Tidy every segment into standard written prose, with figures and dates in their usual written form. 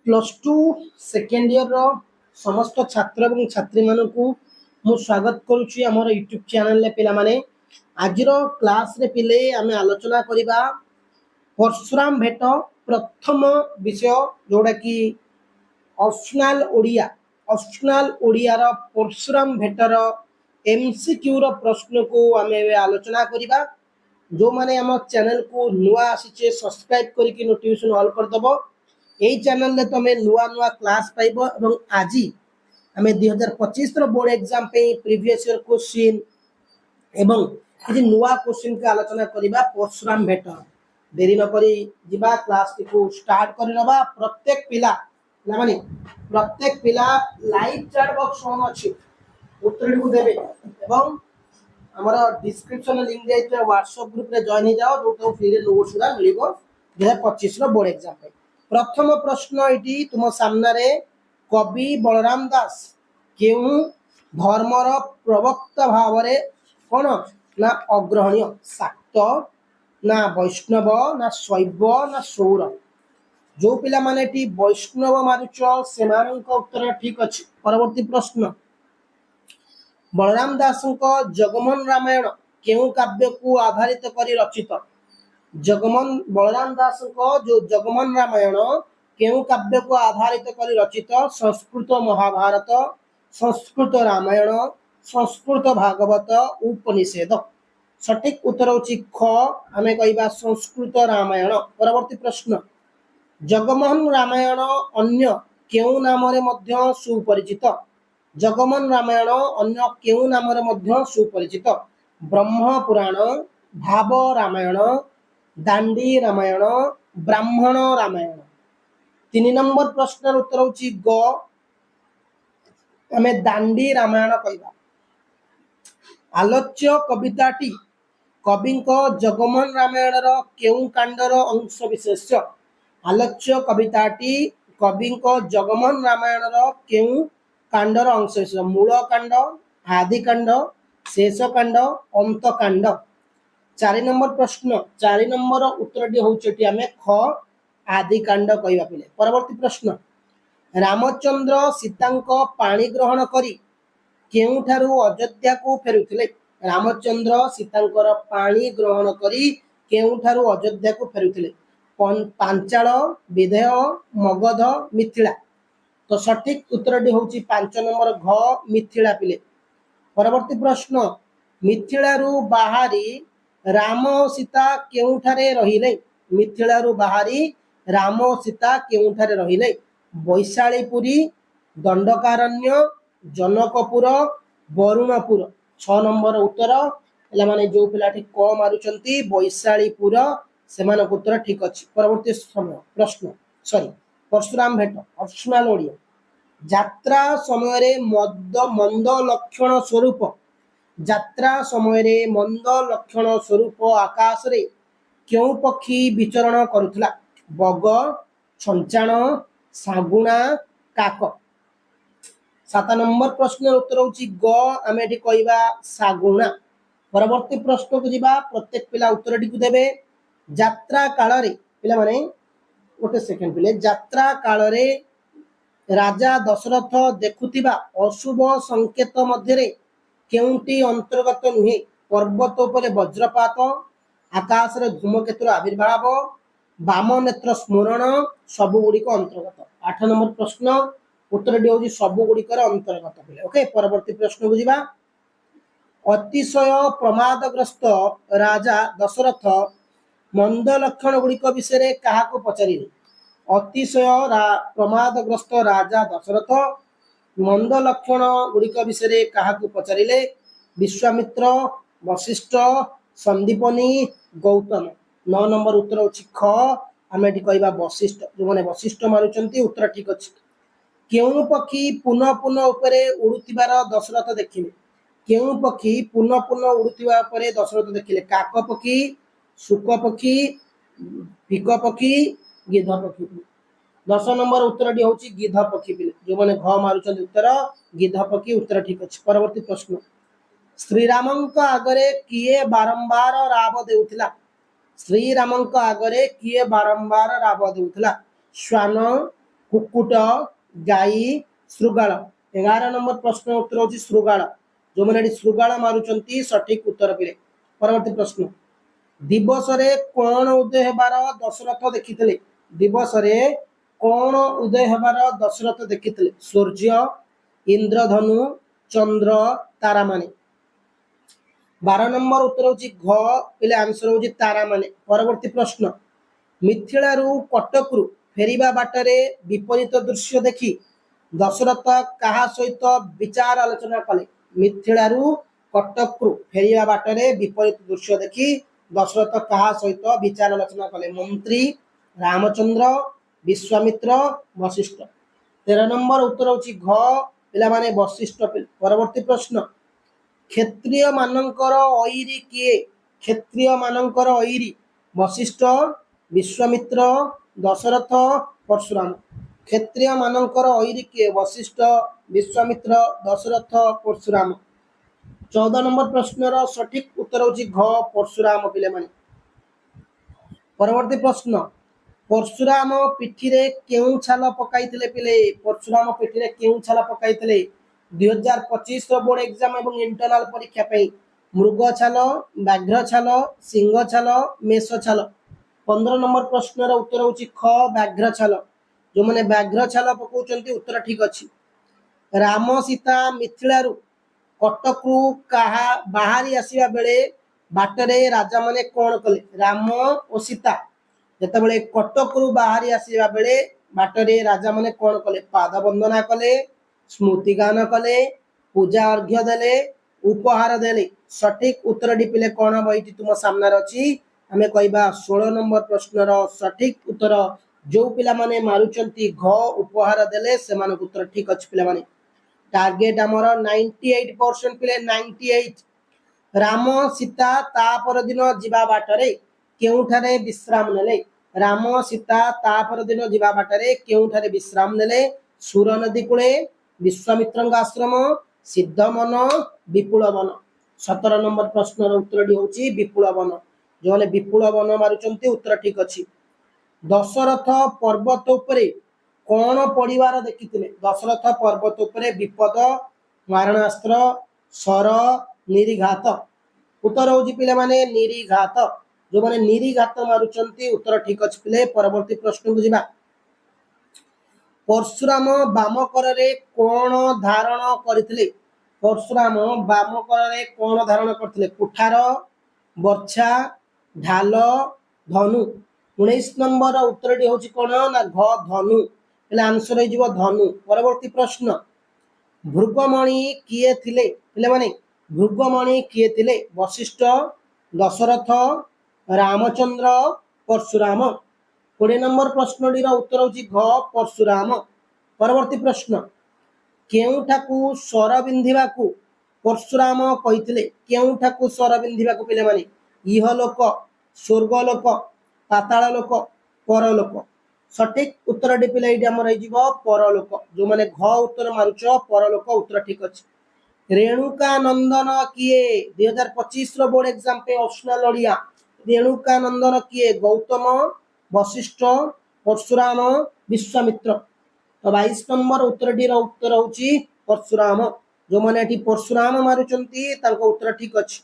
Plus two second year रो समस्त छात्र और छात्री मानू मु स्वागत करुच्ची आमर यूट्यूब चैनल पिला माने आज क्लास रे पिले आमे आलोचना करिबा परशुराम भेट प्रथम विषय जोड़ा कि ऑप्शनल ओडिया रो परशुराम भेटर एमसीक्यू रो प्रश्न को आमे आलोचना करिबा। जो माने आम चैनल को नुआ आसीचे सब्सक्राइब करके नोटिफिकेशन ऑल कर दबो। यही चैनल तुम नुआ नुआ क्लास पाइब और आज आम 2025 बोर्ड एग्जाम पे प्रीवियस ईयर क्वेश्चन एवं किसी नुआ क्वेश्चन के आलोचना करबा परशुराम भेट। देरी न करी जिबा क्लास को स्टार्ट करनबा। प्रत्येक पिला लाइव चैट बॉक्स ऑन अछि उत्तर को देबे एवं हमर डिस्क्रिप्शन लिंक जाइए व्हाट्सएप ग्रुप रे जॉइन हो जाओ जो तो फ्री रे नोट्स गुला मिलिबो 2025 रो बोर्ड एग्जाम पे। प्रथम प्रश्न इटी तुम सामने रे कवि बलराम दास केउ धर्मर प्रवक्ता भाव रे कोन ना अग्रहण्य शाक्त ना वैष्णव ना शैव ना सौर। जो पिला माने टी वैष्णव मारुच सेमानक उत्तर ठीक अछि। परवर्ती प्रश्न बलराम दास जगमोहन रामायण केउ काव्य को आधारित करी रचित। बलराम दास जो जगमोहन रामायण केउ काव्य को आधारित करी रचित। संस्कृत महाभारत, संस्कृत रामायण, संस्कृत भागवत, उपनिषद। सठिक उत्तर होची ख आमे कहिबा संस्कृत रामायण। परवर्ती प्रश्न जगमोहन रामायण अन्य केउ नाम रे मध्य सुपरिचित। जगमोहन रामायण अन्य केउ नाम रे मध्य सुपरिचित। ब्रह्म पुराण, भाव रामायण, दांडी रामायण, ब्राह्मण रामायण। 3 नंबर प्रश्न उत्तर होची ग आमे दांडी रामायण कहबा। आलोच्य कविताटी कविंक जगमोहन रामायण रो केउ कांडर अंश विशेष। आलोच्य कविताटी कविंक जगमोहन रामायण रो केउ कांडर अंश विशेष। मूल कांड, आदि कांड, शेष कांड, अंत कांड। 4 नंबर प्रश्न 4 नंबर उत्तरटी होउछटी आमे ख आदि कांड कहबा पिले। परवर्ती प्रश्न रामचंद्र सीतांक पाणी ग्रहण करी केउठारु अयोध्या को फेरुथिले। रामचंद्र सीतांकर पाणी ग्रहण करी केउठारु अयोध्या को फेरुथिले। पांचाल, विदेह, मगध, मिथिला। तो सठिक उत्तरटी होउची 5 नंबर घ मिथिला पिले। परवर्ती प्रश्न मिथिलारू बाहरी राम सीता केउठारे रहिले। मिथिलारू बाहरी राम सीता केउठारे रहिले। वैशालीपुरी, दंडकारण्य, जनकपुर, वरुणपुर। 6 नंबर उत्तर एला माने जो पिलाटी क मारुचंती वैशालीपुर सेमान उत्तर ठीक अछि। परवर्ती समय प्रश्न परशुराम भेट ऑप्शनल ओडिया यात्रा समय रे मंद लक्षण स्वरूप। यात्रा समय रे मंद लक्षण स्वरूप आकाश रे केउ पक्षी विचरण करुथला। बग, छंचाण, सागुणा, काक। 7 नंबर प्रश्न उत्तर होची ग आमे एठी कहबा सागुणा। परवर्ती प्रश्न को जिबा प्रत्येक पिला उत्तरटी को देबे। यात्रा काल रे पिला माने गोटे सेकेंड पिले यात्रा काल रे राजा दशरथ देखुथिबा अशुभ संकेत मध्य केउंटी अंतर्गत नुहे। पर्वत उपरे वज्रपात, आकाश रे धूमकेतुर आविर्भाव, वाम नेत्र स्मरण सबु गुड़िक अंतर्गत। 8 नंबर प्रश्न उत्तरटी होची सबु गुड़िकर अंतर्गत पिले। ओके परवर्ती प्रश्न को जिबा अतिशय प्रमादग्रस्त राजा दशरथ मंद लक्षण गुड़िक विषय कहा को पचारिले। अतिशय प्रमादग्रस्त राजा दशरथ मंद लक्षण गुड़िक विषय कहा को पचारिले। विश्वामित्र, वशिष्ठ, संदीपनी, गौतम। 9 नंबर उत्तर होची ख आमे एठी कहबा वशिष्ठ। जो माने वशिष्ठ मारुचंती उत्तर ठीक अछि। केउ पक्षी पुनः पुनः उपरे उड़ुतिबार दशरथ देखिले। केउ पक्षी पुनः पुनः उड़ुतिबा उपरे दशरथ देखिले। काक पक्षी, शुक पक्षी, भिक पक्षी, गिद्ध पक्षी। 10 नंबर उत्तरटी होची गिद्ध पक्षी पिले। जो माने घ मारुचंती उत्तर गिद्ध पक्षी उत्तर ठीक अछि। परवर्ती प्रश्न श्रीरामंक आगरे किए बारंबार राव देउथिला। श्रीरामंक आगरे किए बारंबार राव देउथिला। श्वान, कुक्कुट गाई श्रुगाल। 11 नंबर प्रश्न उत्तर होची श्रुगाल। जो मैंने श्रुगाल मारुचंती सठिक उत्तर पिले। परवर्ती प्रश्न दिवस रे कौन उदय हेबार दशरथ देखिथिले? दिवस रे कौन उदय हेबार दशरथ देखिथिले? सूर्य, इंद्रधनु, चंद्र, तारा माने। 12 नंबर उत्तर होची घ पिले आंसर होची तारा माने। परवर्ती प्रश्न मिथिलारू कटकरू फेरिबा बाटरे विपरीत दृश्य देखी दशरथ काहा सहित विचार आलोचना कले? मिथिलारू कटकरू फेरिबा बाटरे विपरीत दृश्य देखी दशरथ काहा सहित विचार आलोचना कले? मंत्री, रामचंद्र, विश्वामित्र, वशिष्ठ। 13 नंबर उत्तर होची घ पिला माने वशिष्ठ। परवर्ती प्रश्न क्षत्रिय मानकर ऐरी किए? क्षत्रिय मानकर ऐरी वशिष्ठ, विश्वामित्र, दशरथ, परशुराम। क्षत्रिय मानकर ऐरी किए? वशिष्ठ, विश्वामित्र, दशरथ, परशुराम। 14 नंबर प्रश्नर सठिक उत्तर होची घ परशुराम पिले माने। परवर्ती प्रश्न परशुराम पिठीरे केउं छाल पकाइथिले पिले? परशुराम पिठीरे केउं छाल पकाइथिले? 2025 बोर्ड एग्जाम एवं इंटरनल परीक्षा पे मृग छाल, व्याघ्र छाल, सिंह छाल, मेष छाल। 15 नंबर प्रश्नर उत्तर होची ख व्याघ्र छाल। जो माने व्याघ्र छाल पकाउचंती उत्तर ठीक अछि। राम सीता मिथिलारू कटकरू काहा बाहरी आसीबा बेले बाटरे राजा माने कोन कले? राम और सीता जेतेबेले कटकरू बाहरी आसीबा बेले बाटरे राजा माने कोन कले? पाद वंदना कले, स्मृति गान कले, पूजा अर्घ्य देले, उपहार देले। सठिक उत्तर पिले कौन हम ये तुम सामने अच्छी आम कहवा 16 नंबर प्रश्नर सठिक उत्तर जो पिला माने मारुचंती घ उपहार देले से उत्तर ठीक अच्छे पिला माने। टार्गेट आमर 98% पिले 98। राम सीता तापर दिन जीवा बाटरे केउठारे विश्राम नेले? राम सीता तापर दिन जीवा बाटरे केउठारे विश्राम नेले? सुर नदी कूले, विश्वामित्र आश्रम, सिद्ध मन, विपुल वन। 17 नंबर प्रश्न उत्तर होची विपुल वन। जो मैंने विपुल वन मारुचंती उत्तर ठीक अच्छी। दशरथ पर्वत उपरे कौन पड़िवार देखिथिले? दशरथ पर्वत उपरे विपद, मारणास्त्र, सर, निरीघात। उत्तर होची पिले माने निरीघात। जो माने निरीघात मारुचंती उत्तर ठीक अच्छी पिले। परवर्ती प्रश्न को जिबा परशुराम बाम करे कौन धारण करथिले? परशुराम बाम करे कौन धारण करथिले? कुठार, बर्छा, ढाल, धनु। 19 नंबर उत्तर होची कौन ना घ धनु। એટલે आंसर हो जिवो धनु। परवर्ती प्रश्न भृगमणि किए थिले? એટલે माने भृगमणि किए थिले? वशिष्ठ, दशरथ, रामचंद्र, परशुराम। 20 नंबर प्रश्न उत्तर होची घ परशुराम। परवर्ती प्रश्न केउठाकू स्वर बिंधिबाकू परशुराम कहिथिले? केउठाकू स्वर बिंधिबाकू पिले माने इहलोक, स्वर्गलोक, पाताललोक, परलोक। सठिक उत्तर टी पिले एटी हमर होइजिवो परलोक। जो माने घ उत्तर मारुच परलोक उत्तर ठीक अछि। रेणुका नंदन किए? 2025 रो बोर्ड एग्जाम पे ऑप्शनल ओडिया। रेणुका नंदन किए? गौतम, वशिष्ठ, परशुराम, विश्वामित्र। तो 22 नंबर उत्तर टी रो उत्तर होची परशुराम। जो माने एटी परशुराम मारुचंती तांको उत्तर ठीक अछि।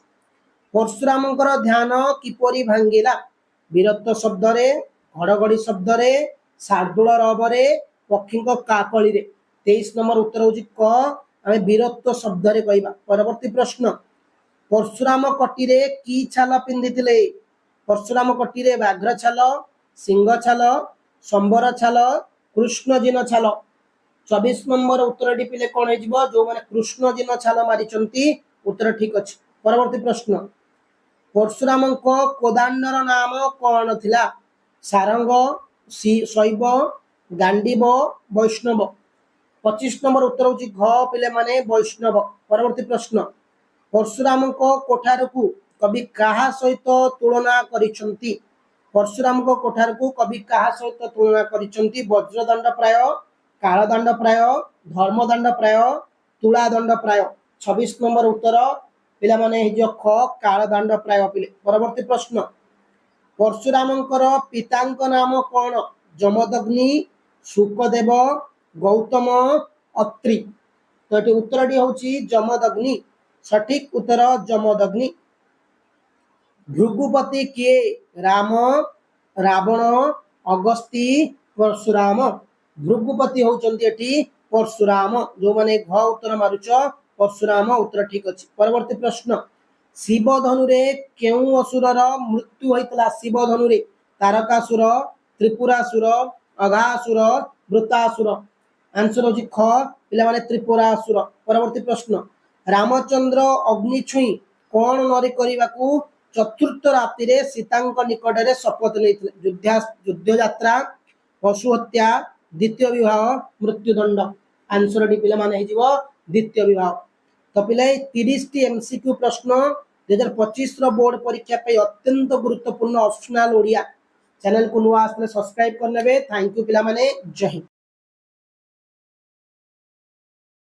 परशुरामकर ध्यान किपरि भांगिला? वीरत्व शब्द रे, घड़घड़ी शब्द रे, शार्दूल रवरे, पक्षी काकली रे। 23 नंबर उत्तर होची क आमे वीरत्व शब्द रे कहबा। परवर्ती प्रश्न परशुराम कटीरे की छाल पिंधिथिले? परशुराम कटीरे व्याघ्र छाल, सिंह छाल, संबर छाल, कृष्णजिन छाल। 24 नंबर उत्तर टी पिले कोन हेजिवो? जो माने कृष्णजिन छाल मारिचंती उत्तर ठीक अछि। परवर्ती प्रश्न परशुराम कोदांडर नाम कौन थिला? सारंग, शैव, गांडीव, वैष्णव। 25 नंबर उत्तर होची घ पिले माने वैष्णव। परवर्ती प्रश्न परशुराम कोठार को कवि काहा सहित तुलना करिसंती? परशुराम कोठार को कवि काहा सहित तुलना करिसंती? वज्रदंड प्राय, कालदंड प्राय, धर्मदंड प्राय, तुलादंड प्राय। 26 नंबर उत्तर पिला माने जो ख कालदंड प्राय पिले। परवर्ती प्रश्न परशुरामंकर पितांक नाम कौन? जमदग्नि, शुकदेव गौतम अत्रि। तो ये उत्तरटी हूँ जमदग्नि। सठिक उत्तर जमदग्नि। भृगुपति किए? राम, रावण, अगस्ती, परशुराम। भृगुपति होती परशुराम। जो माने घ उत्तर मारुच परशुराम उत्तर ठीक अच्छी। परवर्ती प्रश्न, शिवधनु रे केउ असुरर मृत्यु होइतला? शिवधनु रे तारकासुर, त्रिपुरासुर, अघासुर, वृतासुर। आंसर होची ख पिला माने त्रिपुरासुर। परवर्ती प्रश्न, रामचंद्र अग्नि छुई कौन नरी करने चतुर्थ राति रे सीतांक निकटरे शपथ लेथिले? युद्ध यात्रा, पशु हत्या, द्वितीय विवाह, मृत्युदंड। आंसर डी पिला माने हिजिवो द्वितीय विवाह। तो पिला 30 टी एमसीक्यू प्रश्न 2025 रो बोर्ड परीक्षा पे अत्यंत गुरुत्वपूर्ण ऑप्शनल ओडिया चैनल को नुआ आसले सब्सक्राइब करनेबे। थैंक यू पिला माने। जय हिंद।